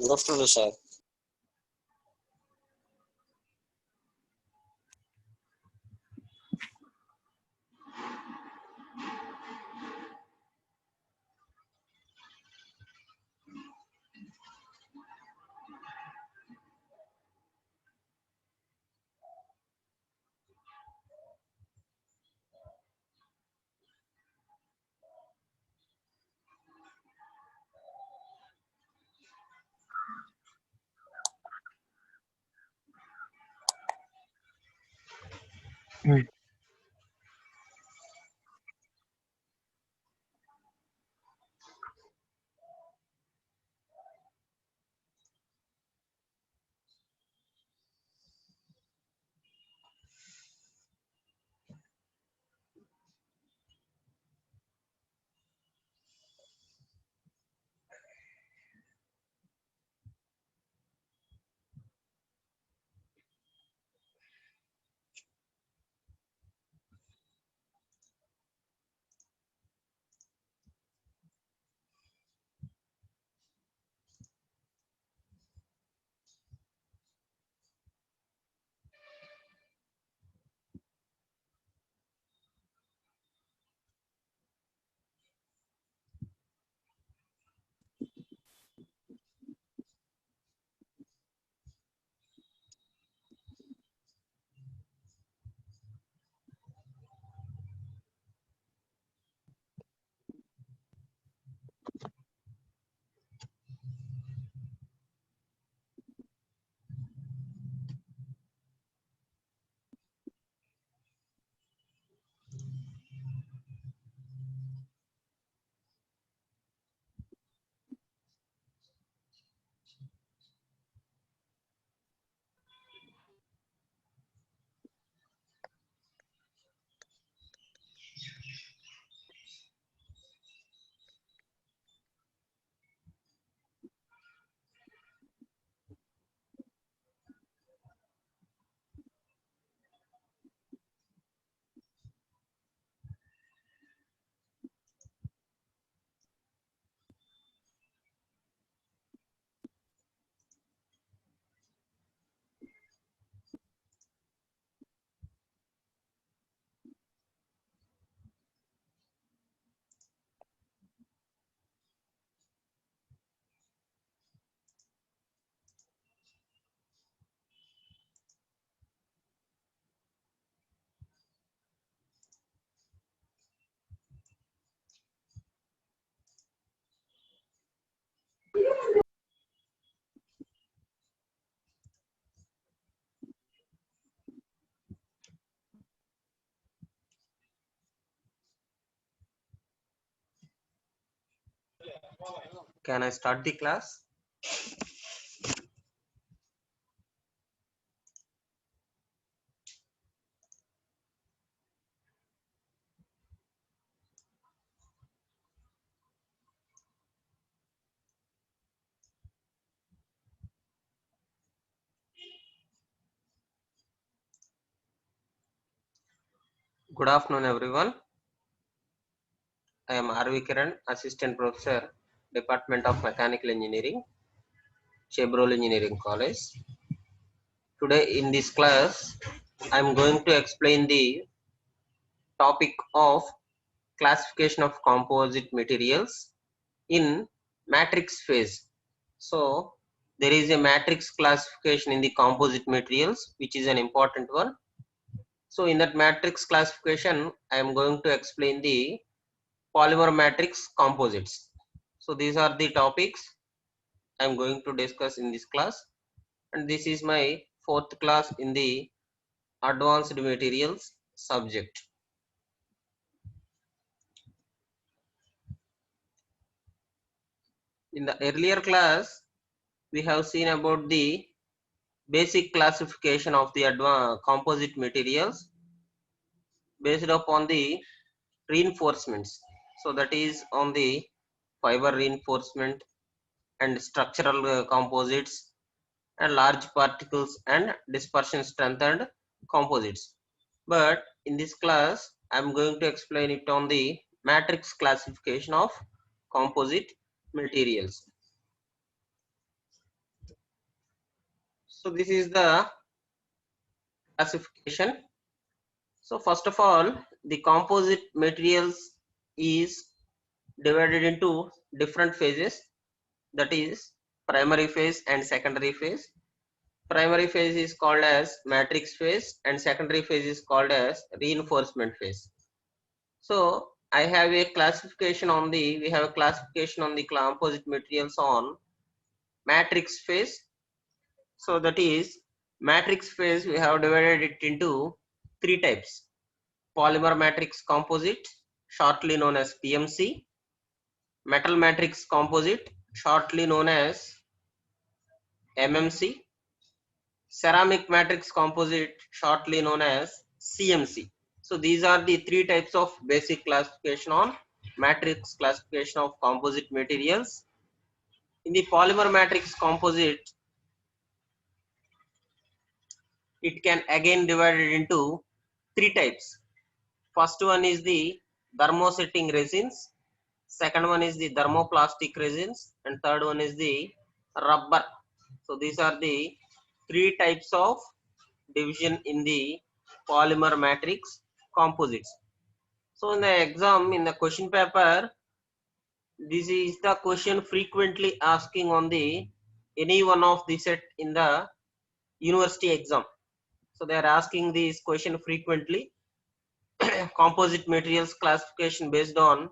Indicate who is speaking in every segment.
Speaker 1: Good afternoon, sir.
Speaker 2: Can I start the class? Good afternoon, everyone. I am R.V. Kiran, Assistant Professor, Department of Mechanical Engineering, Chevrolet Engineering College. Today in this class, I am going to explain the topic of classification of composite materials in matrix phase. So, there is a matrix classification in the composite materials, which is an important one. So, in that matrix classification, I am going to explain the polymer matrix composites. So these are the topics I am going to discuss in this class, and this is my fourth class in the advanced materials subject. In the earlier class, we have seen about the basic classification of the composite materials based upon the reinforcements. So that is on the fiber reinforcement and structural composites and large particles and dispersion strengthened composites. But in this class, I am going to explain it on the matrix classification of composite materials. So this is the classification. So first of all, the composite materials is divided into different phases, that is primary phase and secondary phase. Primary phase is called as matrix phase and secondary phase is called as reinforcement phase. So we have a classification on the composite materials on matrix phase. So that is matrix phase, we have divided it into three types: polymer matrix composite, shortly known as PMC; metal matrix composite, shortly known as MMC; ceramic matrix composite, shortly known as CMC. So these are the three types of basic classification on matrix classification of composite materials. In the polymer matrix composite, it can again divided into three types. First one is the thermosetting resins, second one is the thermoplastic resins, and third one is the rubber. So these are the three types of division in the polymer matrix composites. So in the exam, in the question paper, this is the question frequently asking on the any one of the set in the university exam. So they are asking this question frequently. Composite materials classification based on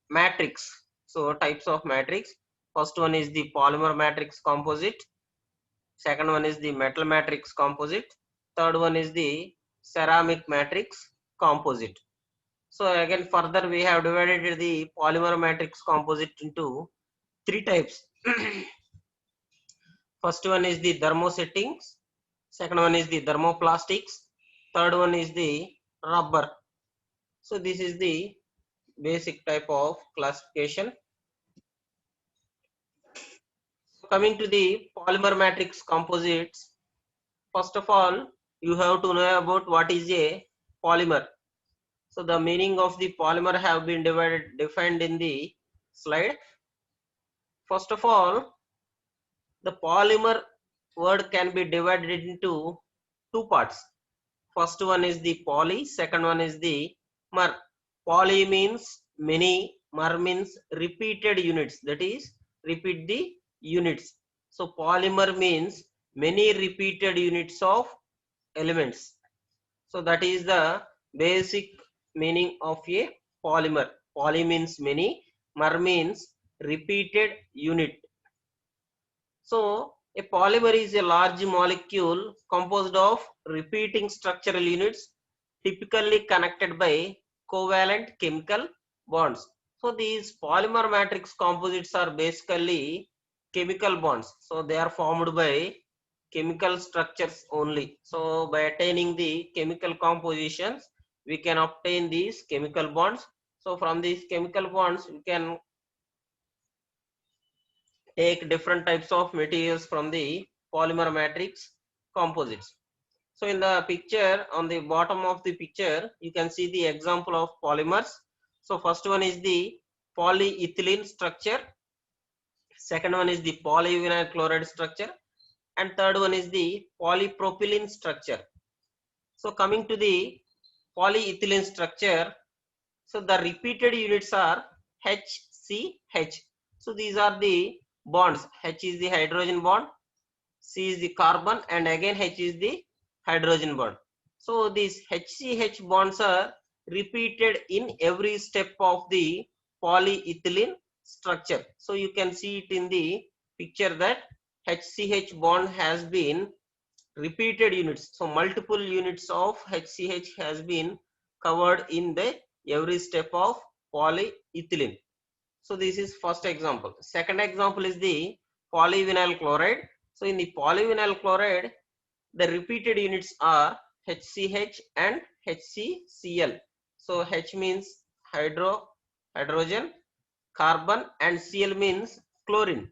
Speaker 2: matrix. So types of matrix: first one is the polymer matrix composite, second one is the metal matrix composite, third one is the ceramic matrix composite. So again further we have divided the polymer matrix composite into three types. First one is the thermosettings, second one is the thermoplastics, third one is the rubber. So this is the basic type of classification. Coming to the polymer matrix composites, first of all you have to know about what is a polymer. So the meaning of the polymer have been defined in the slide. First of all, the polymer word can be divided into two parts. First one is the poly, second one is the mer. Poly means many, mer means repeated units, that is repeat the units. So polymer means many repeated units of elements. So that is the basic meaning of a polymer. Poly means many, mer means repeated unit. So a polymer is a large molecule composed of repeating structural units typically connected by covalent chemical bonds. So these polymer matrix composites are basically chemical bonds. So they are formed by chemical structures only. So by attaining the chemical compositions, we can obtain these chemical bonds. So from these chemical bonds, we can take different types of materials from the polymer matrix composites. So in the picture, on the bottom of the picture, you can see the example of polymers. So first one is the polyethylene structure, second one is the polyvinyl chloride structure, and third one is the polypropylene structure. So coming to the polyethylene structure, so the repeated units are HCH. So these are the bonds. H is the hydrogen bond, C is the carbon, and again H is the hydrogen bond. So these HCH bonds are repeated in every step of the polyethylene structure. So you can see it in the picture that HCH bond has been repeated units. So multiple units of HCH has been covered in the every step of polyethylene. So this is first example. Second example is the polyvinyl chloride. So in the polyvinyl chloride, the repeated units are HCH and HCCl. So H means hydrogen, carbon, and Cl means chlorine.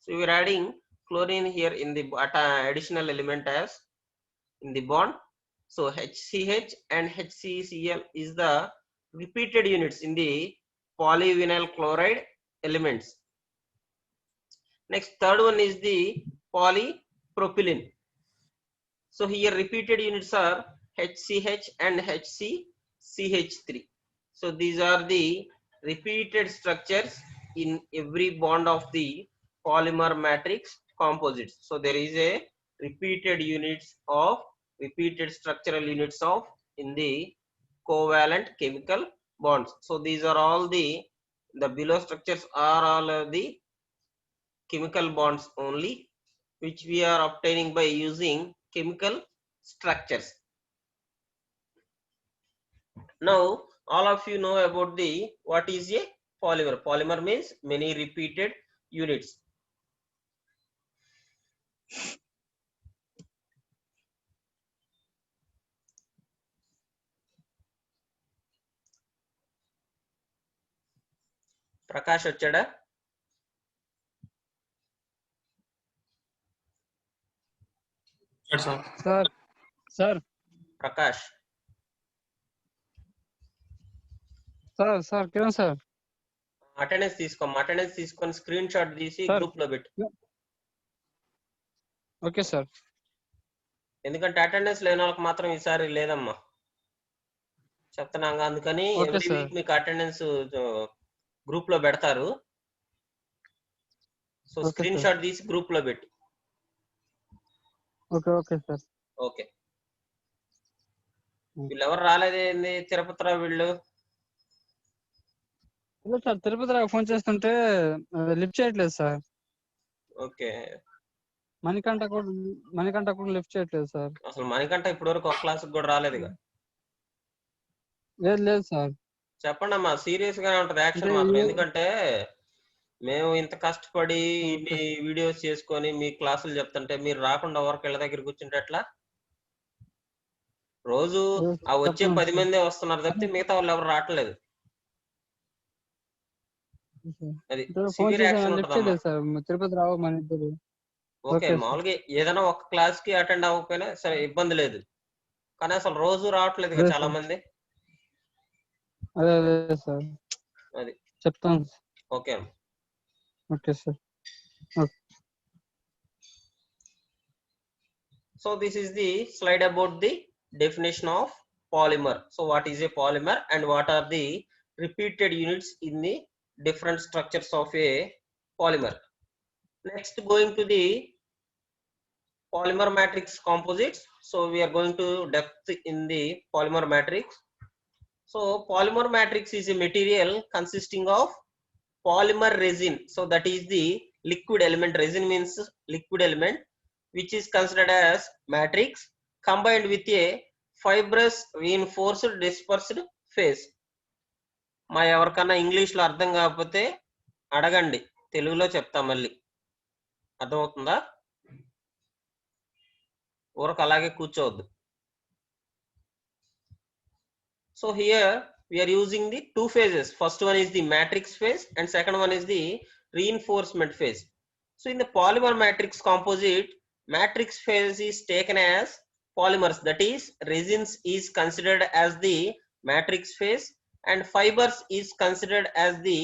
Speaker 2: So we are adding chlorine here in the additional element as in the bond. So HCH and HCCl is the repeated units in the polyvinyl chloride elements. Next, third one is the polypropylene. propylene. So here repeated units are HCH and HCCH3. So these are the repeated structures in every bond of the polymer matrix composites. So there is a repeated structural units of in the covalent chemical bonds. So these are all the below structures are all the chemical bonds only, which we are obtaining by using chemical structures. Now all of you know about the what is a polymer. Polymer means many repeated units. Prakash వచ్చాడా?
Speaker 1: Sir.
Speaker 2: Prakash.
Speaker 1: Sir, kiran sir.
Speaker 2: Attendance తీసుకొని screen shot తీసి group లో పెట్టు.
Speaker 1: Okay sir.
Speaker 2: ఎందుకంటే attendance లేని వాళ్ళకి మాత్రం ఈసారి లేదమ్మా చెప్తున్నాగా, అందుకని ఎవ్రీ వీక్ మీకు అటెండెన్స్ గ్రూప్ లో పెడతారు. సో స్క్రీన్ షాట్ తీసి గ్రూప్ లో పెట్టు.
Speaker 1: Okay sir.
Speaker 2: ఓకే. వీళ్ళు ఎవరు రాలేదేంది తిరుపతిరావు వీళ్ళు?
Speaker 1: సార్ తిరుపతిరావు ఫోన్ చేస్తుంటే లిఫ్ట్ చేయట్లేదు సార్.
Speaker 2: ఓకే.
Speaker 1: మణికంఠ కూడా లిఫ్ట్ చేయట్లేదు సార్.
Speaker 2: అసలు మణికంఠ ఇప్పటి వరకు ఒక క్లాస్ కూడా రాలేదుగా.
Speaker 1: లేదు సార్.
Speaker 2: చెప్పండి అమ్మా, సీరియస్ గానే ఉంటది యాక్షన్ మాత్రం. ఎందుకంటే మేము ఇంత కష్టపడి వీడియోస్ చేసుకొని మీ క్లాసులు చెప్తుంటే మీరు రాకుండా ఎవరికి ఇళ్ళ దగ్గర కూర్చుంటే ఎట్లా? రోజు ఆ వచ్చే 10 మందే వస్తున్నారు తప్పితే మిగతా వాళ్ళు ఎవరు రావట్లేదు. అది సివియర్ యాక్షన్ ఉంటదమ్మా.
Speaker 1: తిరుపతిరావు మన ఇద్దరు.
Speaker 2: ఓకే, మామూలుగా ఏదైనా ఒక క్లాస్ కి అటెండ్ అవ్వకపోయినా సరే ఇబ్బంది లేదు, కానీ అసలు రోజు రావట్లేదు కదా చాలా మంది.
Speaker 1: అదే సార్,
Speaker 2: అది
Speaker 1: చెప్తాను.
Speaker 2: Okay
Speaker 1: sir.
Speaker 2: So this is the slide about the definition of polymer. So what is a polymer and what are the repeated units in the different structures of a polymer. Next, going to the polymer matrix composites. So we are going to depth in the polymer matrix. So polymer matrix is a material consisting of polymer resin. So that is the liquid element. Resin means liquid element, which is considered as matrix combined with a fibrous reinforced dispersed phase. మా ఎవరికన్నా English లో అర్థం కాకపోతే అడగండి, తెలుగులో చెప్తా మళ్ళీ. అర్థమవుతుందా? ఊరకు అలాగే కూర్చోవద్దు. So here we are using the two phases. First one is the matrix phase and second one is the reinforcement phase. So in the polymer matrix composite, matrix phase is taken as polymers, that is resins is considered as the matrix phase and fibers is considered as the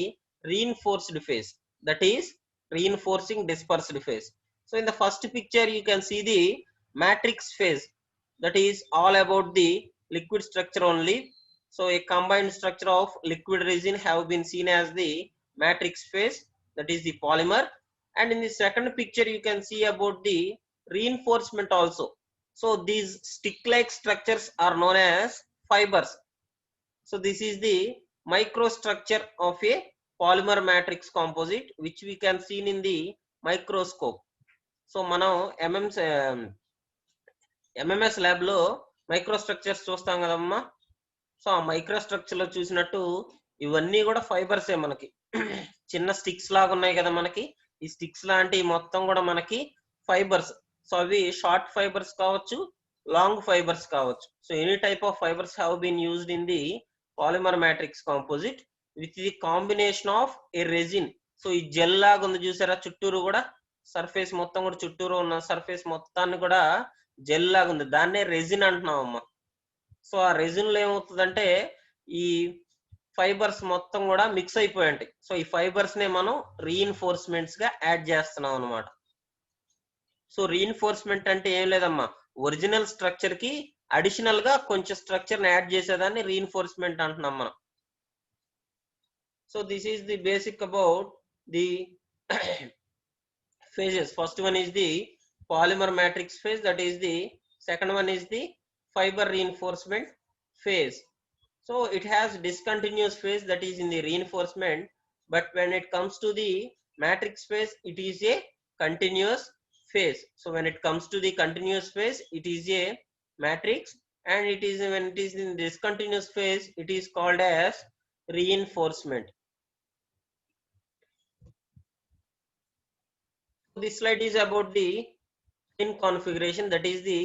Speaker 2: reinforced phase, that is reinforcing dispersed phase. So in the first picture you can see the matrix phase, that is all about the liquid structure only. So a combined structure of liquid resin have been seen as the matrix phase, that is the polymer. And in the second picture you can see about the reinforcement also. So these stick-like structures are known as fibers. So this is the microstructure of a polymer matrix composite, which we can see in the microscope. So మనం MMS lab లో మైక్రోస్ట్రక్చర్స్ చూస్తాం కదమ్మా. So ఆ microstructure లో చూసినట్టు ఇవన్నీ కూడా ఫైబర్సే. మనకి చిన్న స్టిక్స్ లాగా ఉన్నాయి కదా మనకి, ఈ స్టిక్స్ లాంటి మొత్తం కూడా మనకి ఫైబర్స్. సో అవి షార్ట్ ఫైబర్స్ కావచ్చు, లాంగ్ ఫైబర్స్ కావచ్చు. So any type of fibres have been used in the polymer matrix composite with the combination of a resin. So ఈ జెల్ లాగా ఉంది చూసారా, చుట్టూరు కూడా సర్ఫేస్ మొత్తం కూడా చుట్టూరు ఉన్న సర్ఫేస్ మొత్తాన్ని కూడా జెల్ లాగా ఉంది, దాన్నే రెజిన్ అంటున్నాం అమ్మా. సో ఆ రెజిన్ లో ఏమవుతుందంటే ఈ ఫైబర్స్ మొత్తం కూడా మిక్స్ అయిపోయి ఉంటాయి. సో ఈ ఫైబర్స్ నే మనం రీఇన్ఫోర్స్మెంట్స్ గా యాడ్ చేస్తున్నాం అనమాట. సో రీఇన్ఫోర్స్మెంట్ అంటే ఏం లేదమ్మా, ఒరిజినల్ స్ట్రక్చర్ కి అడిషనల్ గా కొంచెం స్ట్రక్చర్ ని యాడ్ చేసేదాన్ని రీఇన్ఫోర్స్మెంట్ అంటున్నాం మనం. So this is the basic about the phases. First one is the polymer matrix phase, that is the second one is the fiber reinforcement phase. So it has discontinuous phase, that is in the reinforcement, but when it comes to the matrix phase it is a continuous phase. So when it comes to the continuous phase it is a matrix, and it is when it is in discontinuous phase it is called as reinforcement. This slide is about the chain configuration, that is the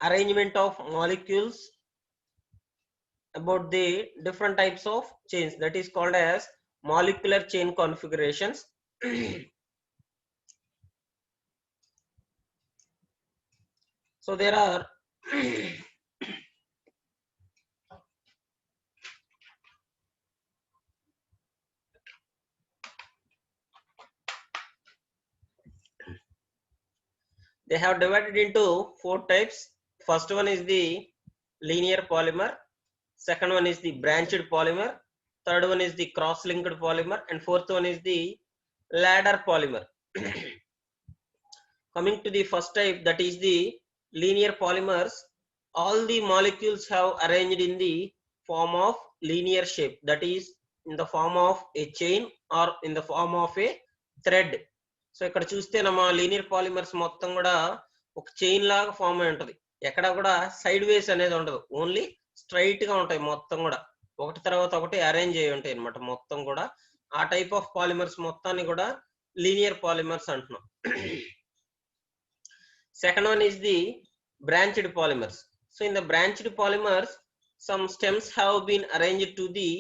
Speaker 2: arrangement of molecules about the different types of chains, that is called as molecular chain configurations. So there are they have divided into 4 types. First one is the linear polymer, second one is the branched polymer, third one is the cross-linked polymer, and fourth one is the ladder polymer. Coming to the first type, that is the linear polymers, all the molecules have arranged in the form of linear shape, that is in the form of a chain or in the form of a thread. So ఇక్కడ చూస్తేనమ్మా linear polymers మొత్తం కూడా ఒక chain లాగా form అయి ఉంటది, ఎక్కడ కూడా side వేస్ అనేది ఉండదు, ఓన్లీ స్ట్రైట్ గా ఉంటాయి, మొత్తం కూడా ఒకటి తర్వాత ఒకటి అరేంజ్ అయి ఉంటాయి అనమాట మొత్తం కూడా. ఆ టైప్ ఆఫ్ పాలిమర్స్ మొత్తాన్ని కూడా లీనియర్ పాలిమర్స్ అంటున్నాం. Second one is the branched polymers. So in the branched polymers, some stems have been arranged to the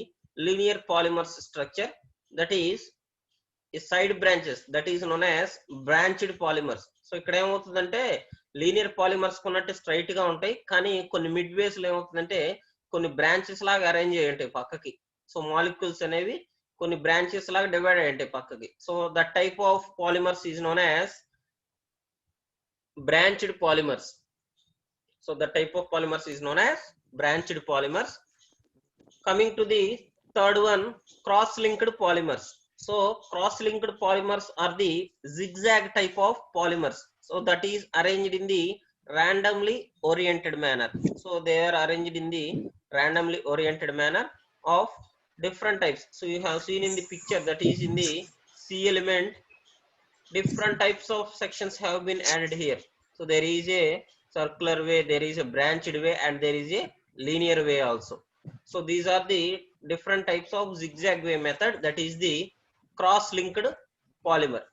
Speaker 2: linear polymers structure, that is side branches, that is known as branched polymers. So ఇక్కడ ఏమవుతుందంటే linear polymers కొన్నట్టు straight గా ఉంటాయి, కానీ కొన్ని mid వేస్ లో ఏమవుతుందంటే కొన్ని బ్రాంచెస్ లాగా అరేంజ్ అయ్యి ఉంటాయి పక్కకి. సో మాలిక్యూల్స్ అనేవి కొన్ని బ్రాంచెస్ లాగా డివైడ్ అయ్యి ఉంటాయి పక్కకి. So that type of polymers is known as branched polymers. So the type of polymers is known as branched polymers. Coming to the third one, cross-linked polymers. So cross-linked polymers are the zigzag type of polymers. So that is arranged in the randomly oriented manner. So they are arranged in the randomly oriented manner of different types. So you have seen in the picture, that is in the C element, different types of sections have been added here. So there is a circular way, there is a branched way, and there is a linear way also. So these are the different types of zigzag way method, that is the cross-linked polymer.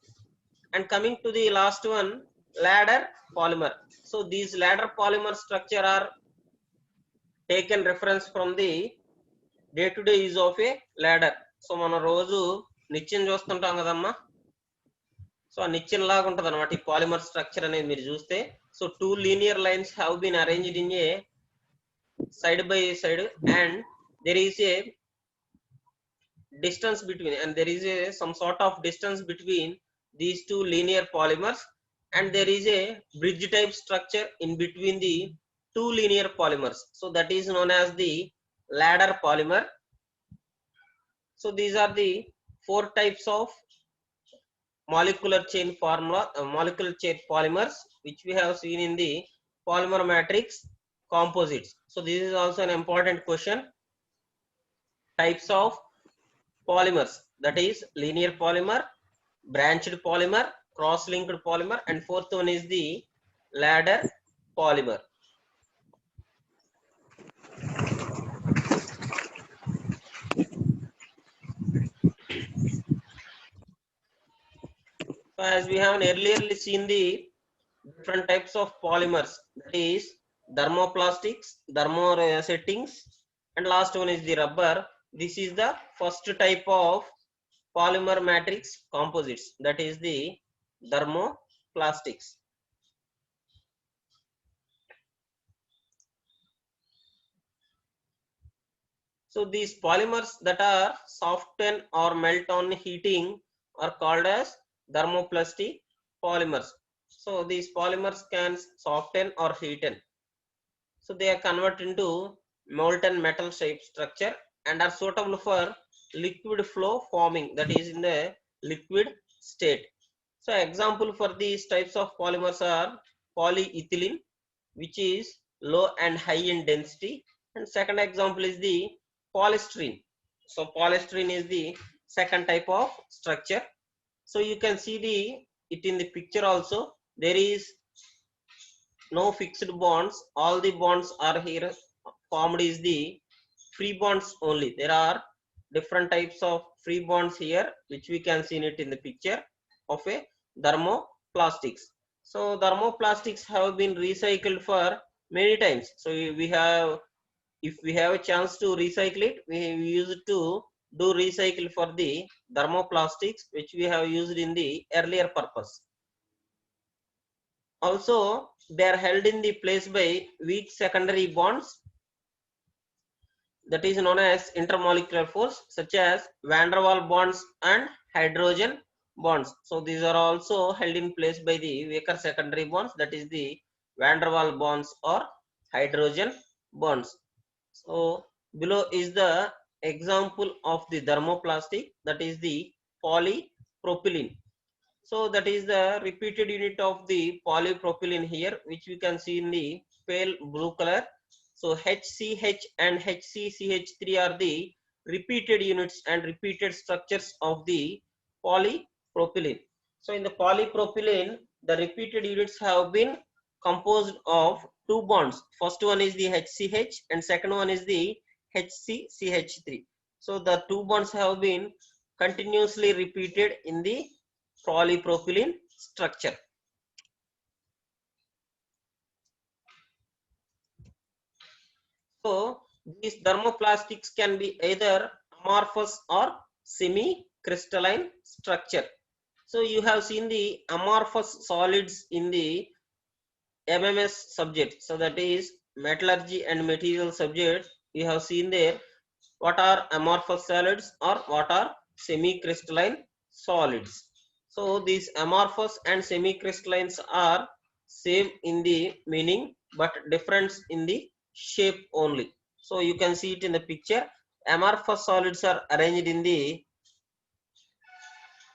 Speaker 2: And coming to the last one, ladder polymer. So these ladder polymer structure are taken reference from the day-to-day use of a ladder. So మన రోజు నిత్యం చూస్తుంటాం కదమ్మా, so నిచ్చెన లాగా ఉంటది అనమాట ఈ పాలిమర్ స్ట్రక్చర్ అనేది మీరు చూస్తే. So 2 linear lines have been arranged in a side by side, and there is a distance between, and there is a some sort of distance between these 2 linear polymers, and there is a bridge type structure in between the 2 linear polymers. So that is known as the ladder polymer. So these are the 4 types of molecular chain formula, molecular chain polymers, which we have seen in the polymer matrix composites. So this is also an important question. Types of polymers, that is linear polymer, branched polymer, cross-linked polymer, and fourth one is the ladder polymer. So as we have earlier seen the different types of polymers, that is thermoplastics, thermosettings, and last one is the rubber. This is the first type of polymer matrix composites, that is the thermoplastics. So these polymers that are soften or melt on heating are called as thermoplastic polymers. So these polymers can soften or heaten. So they are converted into molten metal shape structure and are suitable for liquid flow forming, that is in the liquid state. So example for these types of polymers are polyethylene, which is low and high in density, and second example is the polystyrene. So polystyrene is the second type of structure. So you can see it in the picture also. There is no fixed bonds, all the bonds are here formed is the free bonds only. There are different types of free bonds here, which we can see it in the picture of a thermoplastics. So thermoplastics have been recycled for many times. So we have, if we have a chance to recycle it, we use it to do recycle for the thermoplastics, which we have used in the earlier purpose. Also, they are held in the place by weak secondary bonds, that is known as intermolecular force, such as van der Waals bonds and hydrogen bonds. So these are also held in place by the weaker secondary bonds, that is the van der Waals bonds or hydrogen bonds. So below is the example of the thermoplastic, that is the polypropylene. So that is the repeated unit of the polypropylene here, which we can see in the pale blue color. So HCH and HCCH3 are the repeated units and repeated structures of the polypropylene. So in the polypropylene, the repeated units have been composed of two bonds. First one is the HCH and second one is the HCCH3. So the two bonds have been continuously repeated in the polypropylene structure. So these thermoplastics can be either amorphous or semi-crystalline structure. So you have seen the amorphous solids in the MMS subject. So that is metallurgy and material subject. You have seen there what are amorphous solids or what are semi-crystalline solids. So these amorphous and semi-crystallines are same in the meaning but difference in the shape only. So you can see it in the picture. Amorphous solids are arranged in the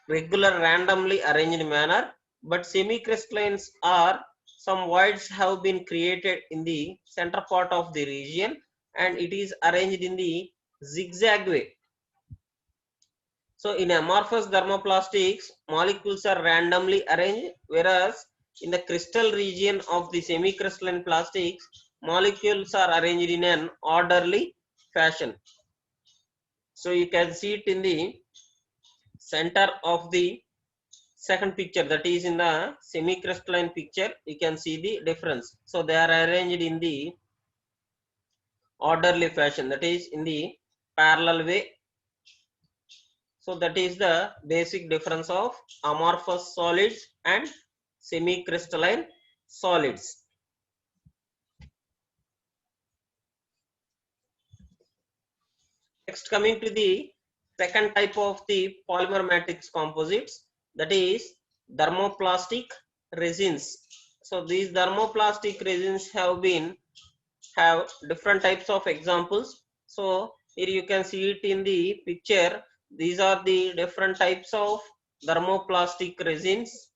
Speaker 2: regular randomly arranged manner, but semi-crystallines are some voids have been created in the center part of the region and it is arranged in the zigzag way. So in amorphous thermoplastics, molecules are randomly arranged, whereas in the crystal region of the semi-crystalline plastics, molecules are arranged in an orderly fashion. So you can see it in the center of the second picture, that is in the semi-crystalline picture. You can see the difference. So they are arranged in the orderly fashion, that is in the parallel way. So that is the basic difference of amorphous solids and semi-crystalline solids. Next, coming to the second type of the polymer matrix composites, that is thermoplastic resins. So these thermoplastic resins have different types of examples. So here you can see it in the picture. These are the different types of thermoplastic resins.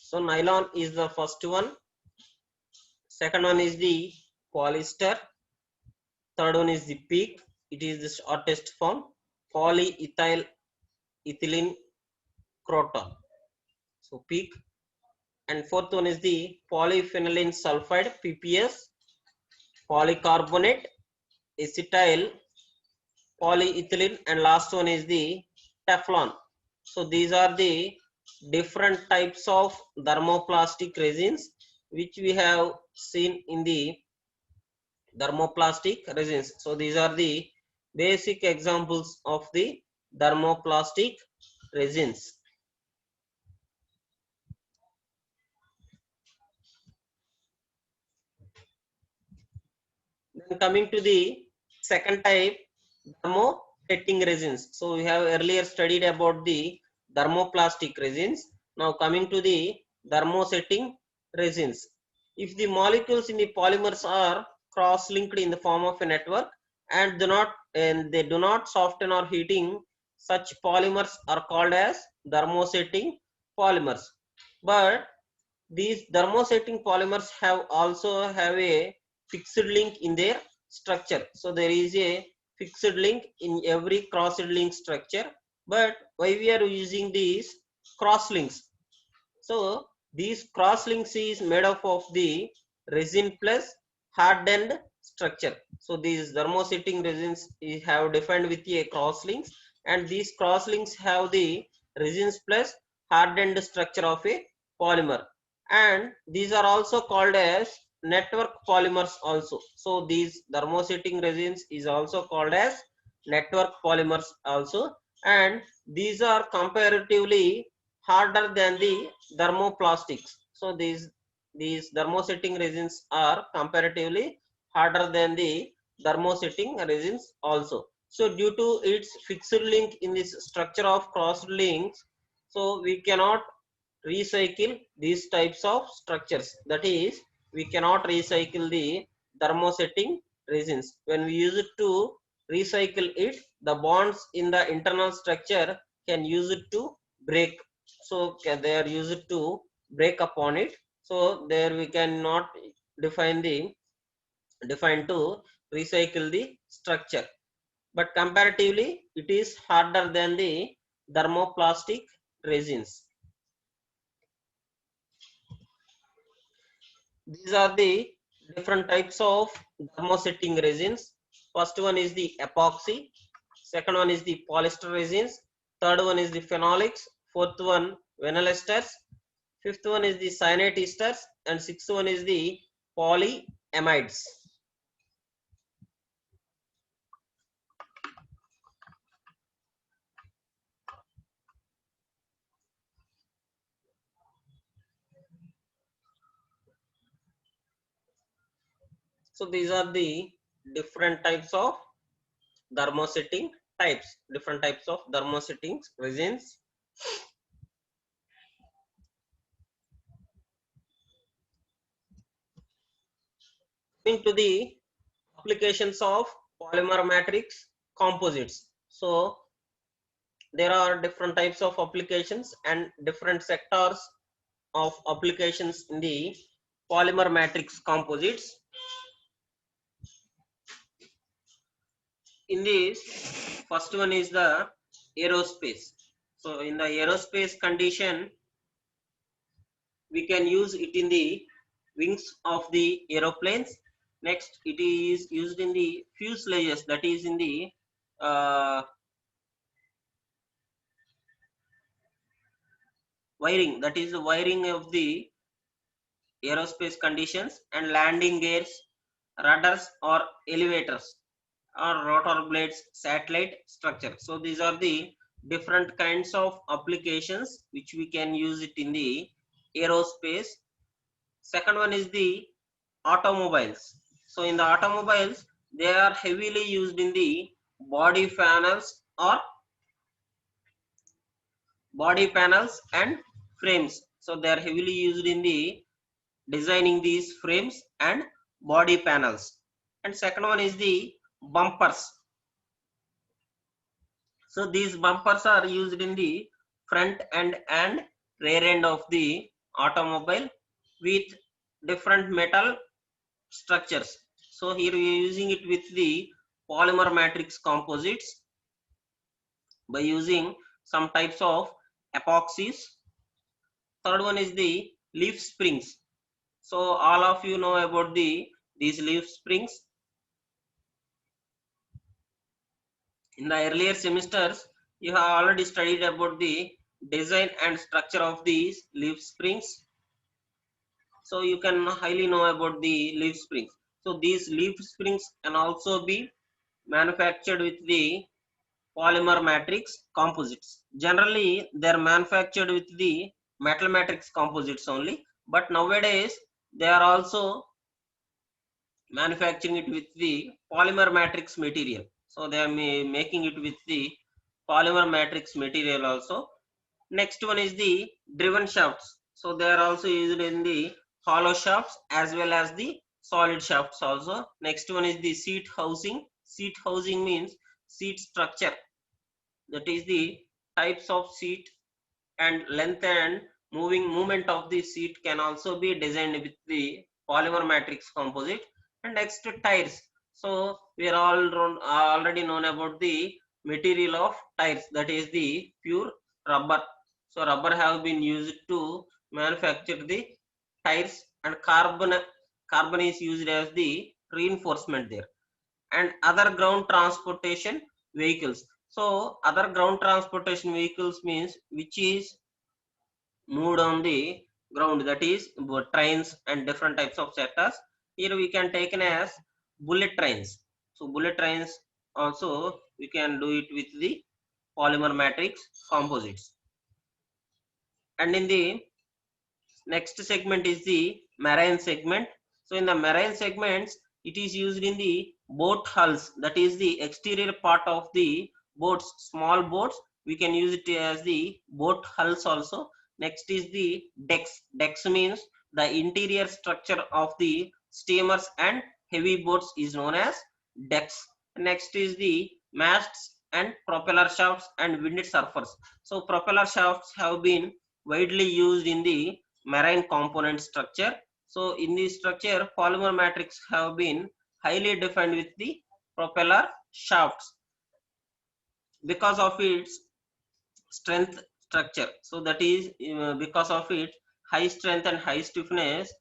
Speaker 2: So nylon is the first one. Second one is the polyester. Third one is the PEEK. It is the shortest form. Polyethyl ethylene croton. So PEEK. And fourth one is the polyphenylene sulfide PPS. Polycarbonate, acetyl, polyethylene, and last one is the Teflon. So these are the different types of thermoplastic resins which we have seen in the thermoplastic resins. So these are the basic examples of the thermoplastic resins. Coming to the second type, thermosetting resins. So we have earlier studied about the thermoplastic resins. Now coming to the thermosetting resins. If the molecules in the polymers are cross-linked in the form of a network and they do not soften or heating, such polymers are called as thermosetting polymers. But these thermosetting polymers also have a fixed link in their structure. So there is a fixed link in every crossed link structure. But why we are using these cross links? So these cross links is made up of the resin plus hardened structure. So these thermosetting resins have defined with a cross links, and these cross links have the resins plus hardened structure of a polymer, and these are also called as network polymers also. So these thermosetting resins is also called as network polymers also, and these are comparatively harder than the thermoplastics. So these thermosetting resins are comparatively harder than the thermosetting resins also. So due to its fixed link in this structure of crossed links, so we cannot recycle these types of structures. That is, we cannot recycle the thermosetting resins. When we use it to recycle it, the bonds in the internal structure can use it to break. So they are used to break upon it. So there we cannot define to recycle the structure. But comparatively, it is harder than the thermoplastic resins. These are the different types of thermosetting resins. First one is the epoxy, second one is the polyester resins, third one is the phenolics, fourth one vinyl esters, fifth one is the cyanate esters, and sixth one is the polyamides. So these are the different types of thermosetting different types of thermosetting resins. Coming to the applications of polymer matrix composites. So there are different types of applications and different sectors of applications in the polymer matrix composites. In this, first one is the aerospace. So in the aerospace condition, we can use it in the wings of the aeroplanes. Next, it is used in the fuselages, that is in the wiring, that is the wiring of the aerospace conditions, and landing gears, rudders or elevators, or rotor blades, satellite structure. So these are the different kinds of applications which we can use it in the aerospace. Second one is the automobiles. So in the automobiles, they are heavily used in the body panels and frames. So they are heavily used in the designing these frames and body panels. And second one is the bumpers. So these bumpers are used in the front end and rear end of the automobile with different metal structures. So here we are using it with the polymer matrix composites by using some types of epoxies. Third one is the leaf springs. So all of you know about these leaf springs. In the earlier semesters, you have already studied about the design and structure of these leaf springs. So you can highly know about the leaf springs. So these leaf springs can also be manufactured with the polymer matrix composites. Generally, they are manufactured with the metal matrix composites only, but nowadays they are also manufacturing it with the polymer matrix material. So they are making it with the polymer matrix material also. Next one is the driven shafts. So they are also used in the hollow shafts as well as the solid shafts also. Next one is the seat housing. Seat housing means seat structure. That is the types of seat and length and movement of the seat can also be designed with the polymer matrix composite. And next, tires. So we are already known about the material of tires, that is the pure rubber. So rubber have been used to manufacture the tires, and carbon is used as the reinforcement there. And other ground transportation vehicles. So other ground transportation vehicles means which is moved on the ground, that is trains and different types of sectors. Here we can take as bullet trains. So bullet trains also we can do it with the polymer matrix composites. And in the next segment is the marine segment. So in the marine segments, it is used in the boat hulls, that is the exterior part of the boats, small boats. We can use it as the boat hulls also. Next is the decks. Decks means the interior structure of the steamers and heavy boats is known as decks. Next is the masts and propeller shafts and wind surfers. So propeller shafts have been widely used in the marine component structure. So in this structure, polymer matrix have been highly defined with the propeller shafts because of its strength structure. So that is because of its high strength and high stiffness,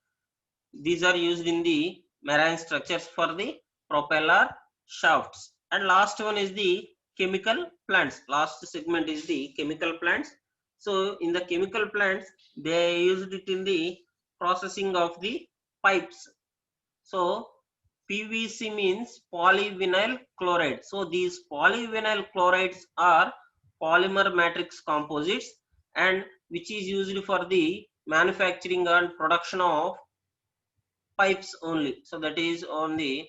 Speaker 2: these are used in the marine structures for the propeller shafts. And last one is the chemical plants. Last segment is the chemical plants. So in the chemical plants, they used it in the processing of the pipes. So PVC means polyvinyl chloride. So these polyvinyl chlorides are polymer matrix composites, and which is used for the manufacturing and production of pipes only. So that is on the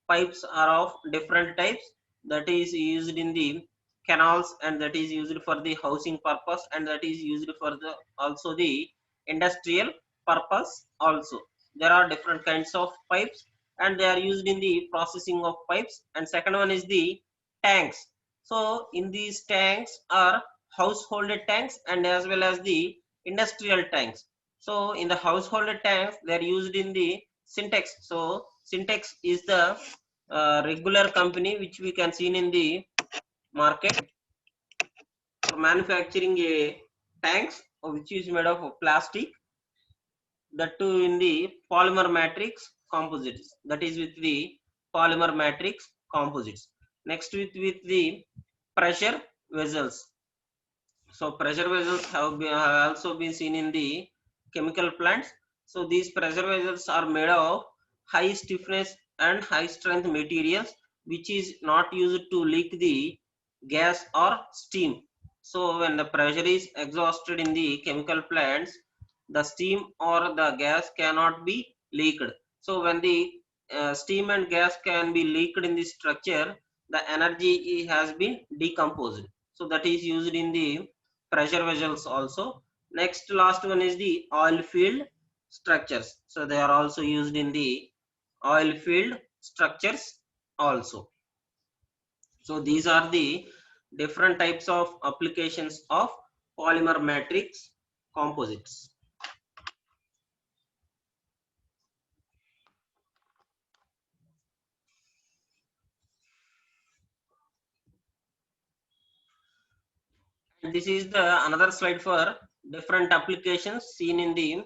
Speaker 2: pipes are of different types, that is used in the canals, and that is used for the housing purpose, and that is used for the also the industrial purpose also. There are different kinds of pipes and they are used in the processing of pipes. And second one is the tanks. So in these tanks are household tanks and as well as the industrial tanks. So in the household tanks they are used in the Syntex. So Syntex is the regular company which we can see in the market for manufacturing a tanks which is made of plastic, that too in the polymer matrix composites, that is with the polymer matrix composites. Next with the pressure vessels. So pressure vessels have also been seen in the chemical plants. So these pressure vessels are made of high stiffness and high strength materials which is not used to leak the gas or steam. So when the pressure is exhausted in the chemical plants, the steam or the gas cannot be leaked. So when the steam and gas can be leaked in the structure, the energy has been decomposed. So that is used in the pressure vessels also. Next, last one is the oil field structures. So they are also used in the oil field structures also. So these are the different types of applications of polymer matrix composites. And this is the another slide for different applications seen in the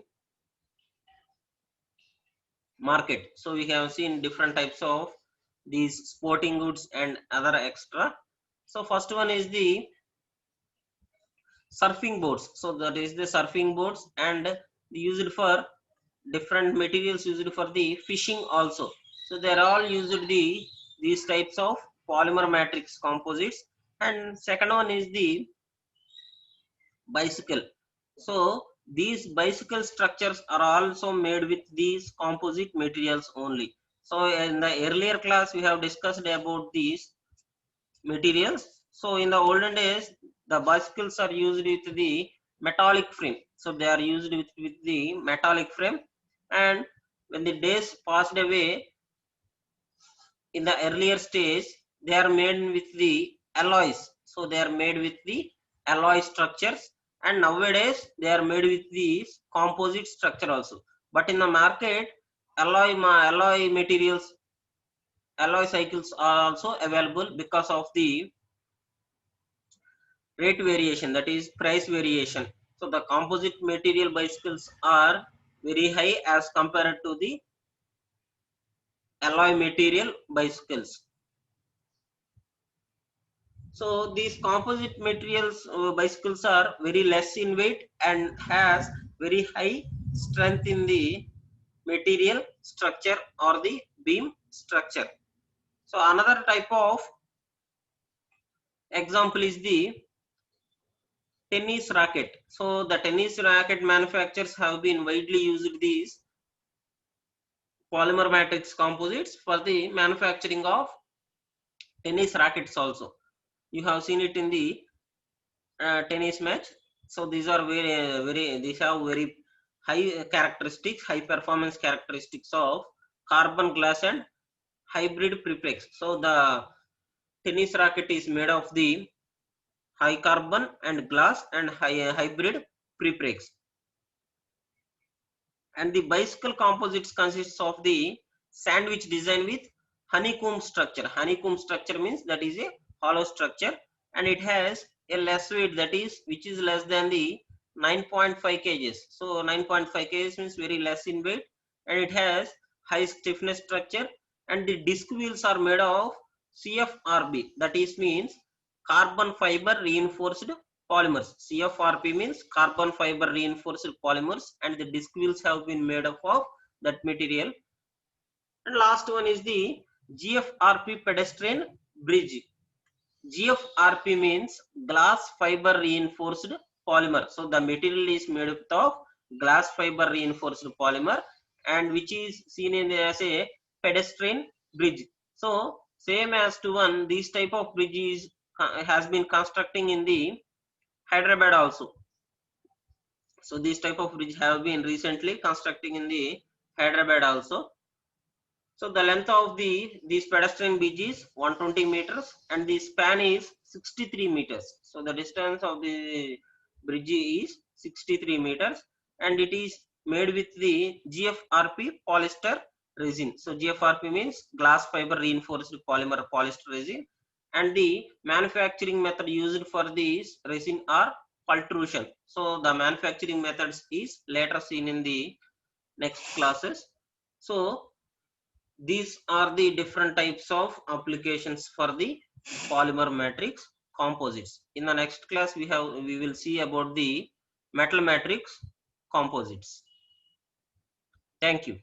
Speaker 2: market. So we have seen different types of these sporting goods and other extra. So first one is the surfing boards. So that is the surfing boards and used for different materials used for the fishing also. So they are all used these types of polymer matrix composites. And second one is the bicycle. So these bicycle structures are also made with these composite materials only. So in the earlier class, we have discussed about these materials. So in the olden days, the bicycles are used with the metallic frame. So they are used with the metallic frame, and when the days passed away, in the earlier stage, they are made with the alloys. So they are made with the alloy structures, and nowadays they are made with the composite structure also. But in the market, alloy materials, alloy cycles are also available because of the rate variation, that is price variation. So the composite material bicycles are very high as compared to the alloy material bicycles. So these composite materials bicycles are very less in weight and has very high strength in the material structure or the beam structure. So another type of example is the tennis racket. So the tennis racket manufacturers have been widely used these polymer matrix composites for the manufacturing of tennis rackets also. You have seen it in the tennis match. So these are these have very high characteristics, high performance characteristics of carbon glass and hybrid prepregs. So the tennis racket is made of the high carbon and glass and hybrid prepregs. And the bicycle composites consists of the sandwich design with honeycomb structure. Honeycomb structure means that is a hollow structure, and it has a less weight, that is which is less than the 9.5 kgs. So 9.5 kgs means very less in weight, and it has high stiffness structure, and the disc wheels are made of CFRB, that is means carbon fiber reinforced polymers. CFRP means carbon fiber reinforced polymers, and the disc wheels have been made up of that material. And last one is the GFRP pedestrian bridge. GFRP means glass fiber reinforced polymer. So the material is made up of glass fiber reinforced polymer, and which is seen in as a pedestrian bridge. So same as to one, these type of bridges has been constructing in the Hyderabad also. So these type of bridge have been recently constructing in the Hyderabad also. So the length of these pedestrian bridge is 120 meters and the span is 63 meters. So the distance of the bridge is 63 meters, and it is made with the GFRP polyester resin. So GFRP means glass fiber reinforced polymer polyester resin, and the manufacturing method used for this resin are pultrusion. So the manufacturing methods is later seen in the next classes. So these are the different types of applications for the polymer matrix composites. In the next class, we will see about the metal matrix composites. Thank you.